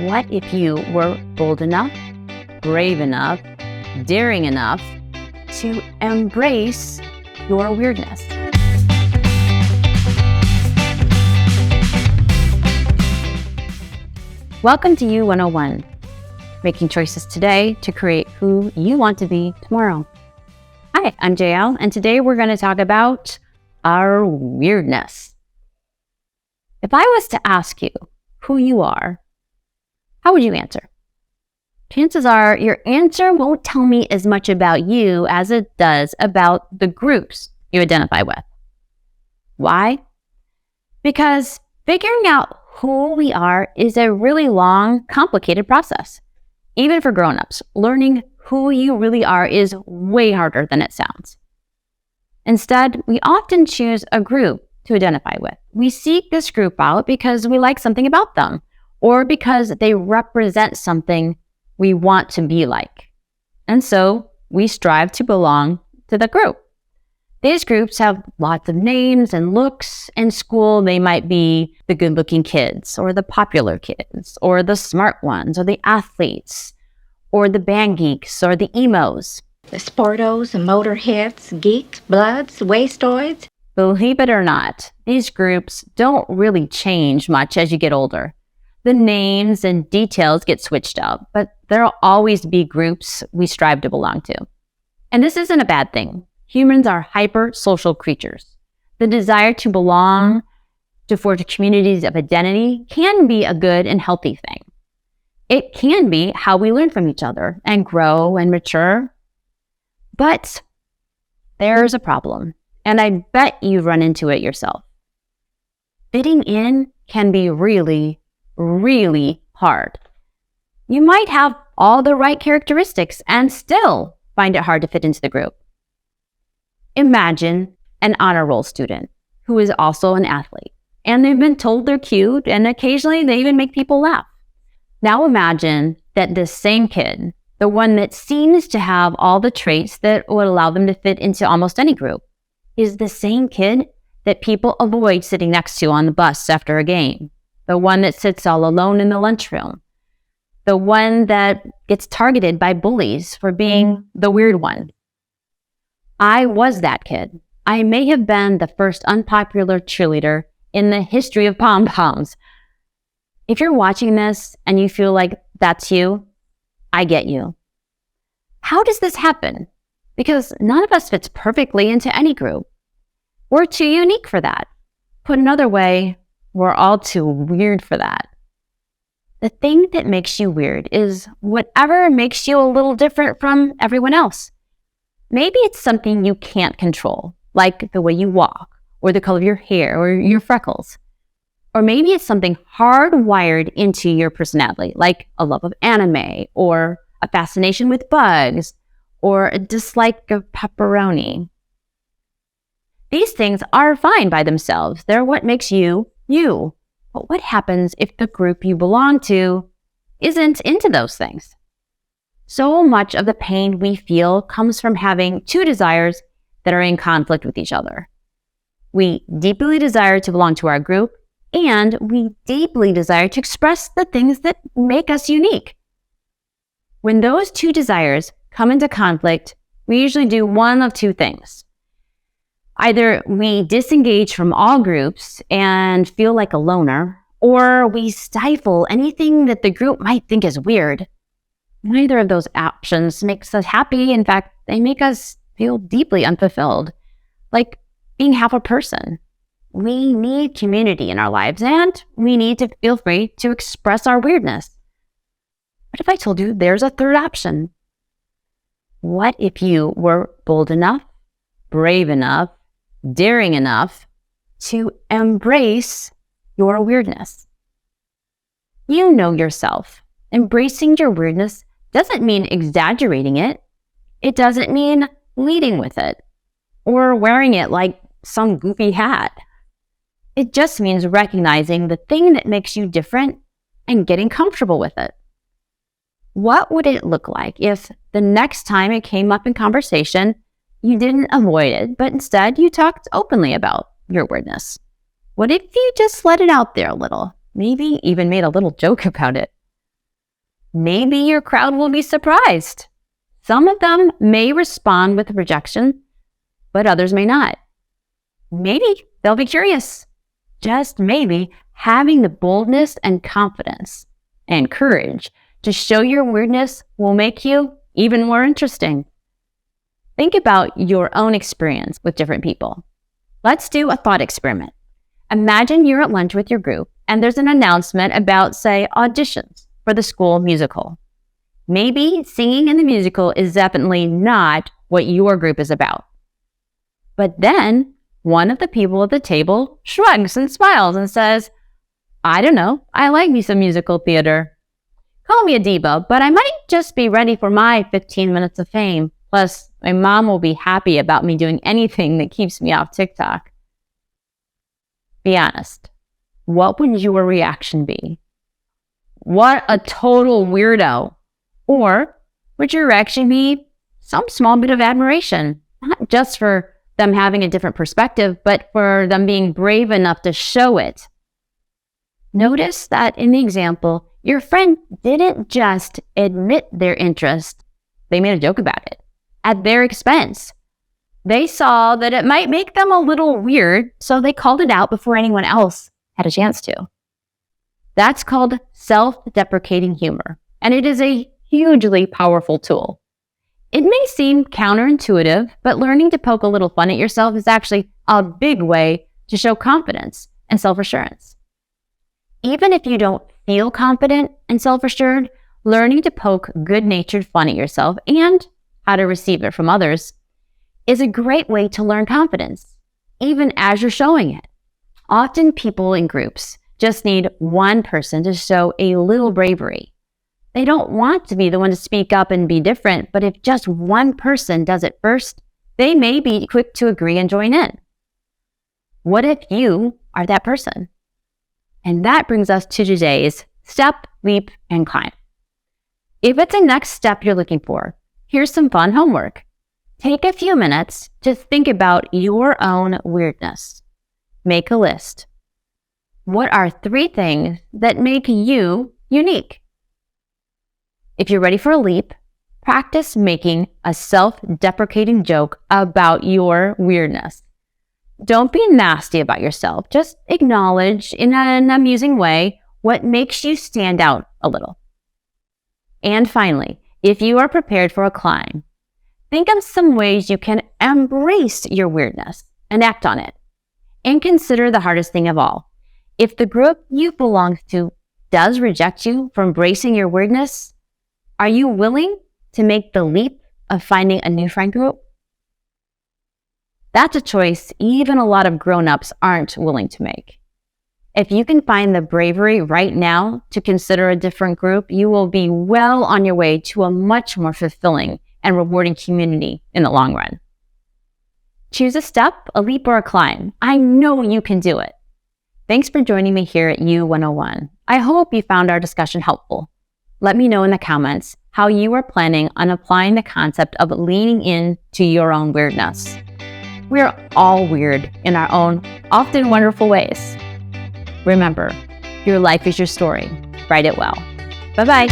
What if you were bold enough, brave enough, daring enough to embrace your weirdness? Welcome to You 101, making choices today to create who you want to be tomorrow. Hi, I'm JL, and today we're going to talk about our weirdness. If I was to ask you who you are, how would you answer? Chances are your answer won't tell me as much about you as it does about the groups you identify with. Why? Because figuring out who we are is a really long, complicated process. Even for grown-ups, learning who you really are is way harder than it sounds. Instead, we often choose a group to identify with. We seek this group out because we like something about them, or because they represent something we want to be like. And so we strive to belong to the group. These groups have lots of names and looks. In school, they might be the good-looking kids, or the popular kids, or the smart ones, or the athletes, or the band geeks, or the emos. The sportos, the motorheads, geeks, bloods, wastoids. Believe it or not, these groups don't really change much as you get older. The names and details get switched up, but there'll always be groups we strive to belong to. And this isn't a bad thing. Humans are hyper-social creatures. The desire to belong, to forge communities of identity, can be a good and healthy thing. It can be how we learn from each other and grow and mature. But there's a problem, and I bet you've run into it yourself. Fitting in can be really hard. You might have all the right characteristics and still find it hard to fit into the group. Imagine an honor roll student who is also an athlete, and they've been told they're cute, and occasionally they even make people laugh. Now imagine that this same kid, the one that seems to have all the traits that would allow them to fit into almost any group, is the same kid that people avoid sitting next to on the bus after a game. The one that sits all alone in the lunchroom. The one that gets targeted by bullies for being the weird one. I was that kid. I may have been the first unpopular cheerleader in the history of pom-poms. If you're watching this and you feel like that's you, I get you. How does this happen? Because none of us fits perfectly into any group. We're too unique for that. Put another way, we're all too weird for that. The thing that makes you weird is whatever makes you a little different from everyone else. Maybe it's something you can't control, like the way you walk, or the color of your hair, or your freckles. Or maybe it's something hardwired into your personality, like a love of anime, or a fascination with bugs, or a dislike of pepperoni. These things are fine by themselves. They're what makes you, you. But what happens if the group you belong to isn't into those things? So much of the pain we feel comes from having two desires that are in conflict with each other. We deeply desire to belong to our group, and we deeply desire to express the things that make us unique. When those two desires come into conflict, we usually do one of two things. Either we disengage from all groups and feel like a loner, or we stifle anything that the group might think is weird. Neither of those options makes us happy. In fact, they make us feel deeply unfulfilled, like being half a person. We need community in our lives, and we need to feel free to express our weirdness. What if I told you there's a third option? What if you were bold enough, brave enough, daring enough to embrace your weirdness? You know yourself. Embracing your weirdness doesn't mean exaggerating it. It doesn't mean leading with it or wearing it like some goofy hat. It just means recognizing the thing that makes you different and getting comfortable with it. What would it look like if the next time it came up in conversation, you didn't avoid it, but instead you talked openly about your weirdness? What if you just let it out there a little? Maybe even made a little joke about it. maybe your crowd will be surprised. Some of them may respond with rejection, but others may not. Maybe they'll be curious. Just maybe having the boldness and confidence and courage to show your weirdness will make you even more interesting. Think about your own experience with different people. Let's do a thought experiment. Imagine you're at lunch with your group and there's an announcement about, say, auditions for the school musical. Maybe singing in the musical is definitely not what your group is about. But then one of the people at the table shrugs and smiles and says, I don't know, I like me some musical theater. Call me a diva, but I might just be ready for my 15 minutes of fame. Plus, my mom will be happy about me doing anything that keeps me off TikTok. Be honest. What would your reaction be? What a total weirdo. Or would your reaction be some small bit of admiration, not just for them having a different perspective, but for them being brave enough to show it? Notice that in the example, your friend didn't just admit their interest. They made a joke about it at their expense. They saw that it might make them a little weird, so they called it out before anyone else had a chance to. That's called self-deprecating humor, and it is a hugely powerful tool. It may seem counterintuitive, but learning to poke a little fun at yourself is actually a big way to show confidence and self-assurance. Even if you don't feel confident and self-assured, learning to poke good-natured fun at yourself and how to receive it from others is a great way to learn confidence, even as you're showing it. Often people in groups just need one person to show a little bravery. They don't want to be the one to speak up and be different, but if just one person does it first, they may be quick to agree and join in. What if you are that person? And that brings us to today's step, leap, and climb. If it's a next step you're looking for, here's some fun homework. Take a few minutes to think about your own weirdness. Make a list. What are 3 things that make you unique? If you're ready for a leap, practice making a self-deprecating joke about your weirdness. Don't be nasty about yourself. Just acknowledge in an amusing way what makes you stand out a little. And finally, if you are prepared for a climb, think of some ways you can embrace your weirdness and act on it. And consider the hardest thing of all. If the group you belong to does reject you for embracing your weirdness, are you willing to make the leap of finding a new friend group? That's a choice even a lot of grown-ups aren't willing to make. If you can find the bravery right now to consider a different group, you will be well on your way to a much more fulfilling and rewarding community in the long run. Choose a step, a leap, or a climb. I know you can do it. Thanks for joining me here at U101. I hope you found our discussion helpful. Let me know in the comments how you are planning on applying the concept of leaning into your own weirdness. We're all weird in our own, often wonderful ways. Remember, your life is your story. Write it well. Bye-bye.